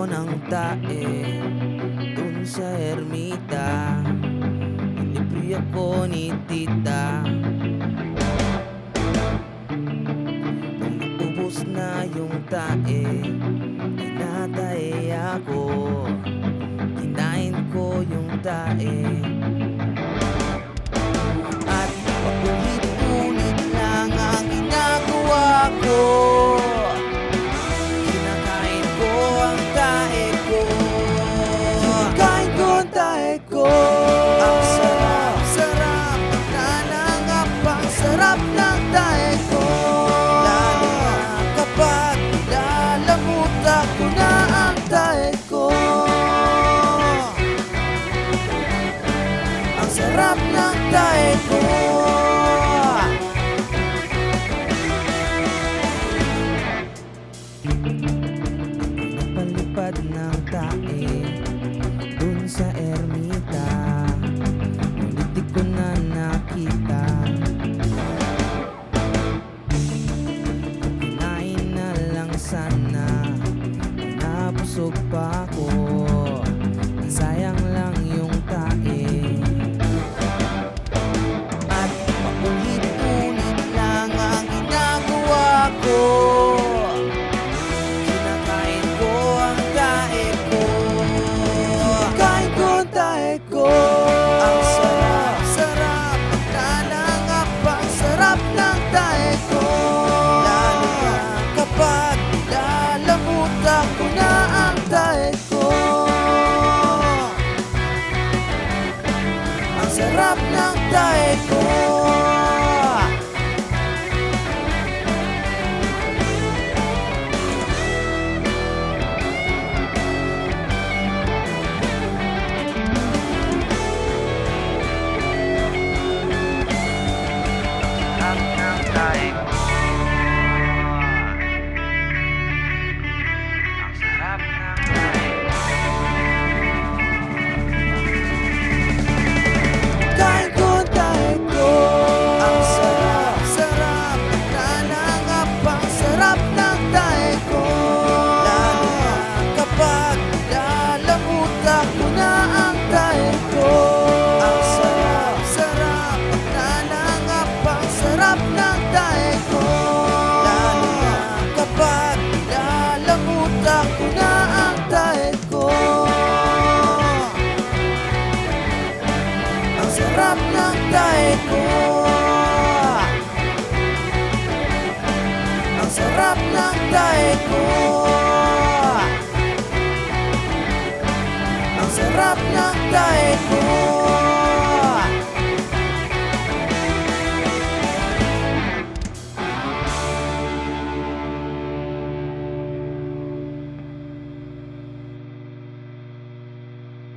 ako ng tae dun sa ermita. Inibre ako ni tita. Nung naubos na yung tae, tinatae ako. Kinain ko yung tae. At paulit-ulit lang ang ginagawa ko. Kinakain ko ang tae ko. Kinakain ko ang tae ko. Ang sarap, sarap, nanangap ang sarap ng tae ko. Lalo na kapag nilalamutan ko na ang tae ko. Ang sarap ng tae ko. Napalipad ng tae dun sa ermita. Ngunit di ko na nakita. Kinain na lang sana, nabusog pa ako. Sayang lang yung tae. At paulit-ulit lang ang ginagawa ko. Kinakain ko ang tae ko. Kinakain ko ang tae ko. Ang sarap, sarap, nanangap ang sarap ng tae ko. Lalo na kapag nilalamutan ko na ang tae ko. Ang sarap ng tae ko. Sarap ng tae ko. Ang sarap ng tae ko. Kain ko ang tae ko. Ang sarap, sarap, nanangap ang sarap ng tae ko. Lalo na kapag nilalamutan ko na ang tae ko. Ang sarap, sarap, nanangap ang sarap ng tae ko. Lalo na kapag nilalamutan ko na ang tae ko. Ang sarap ng tae ko. Ang sarap ng tae ko.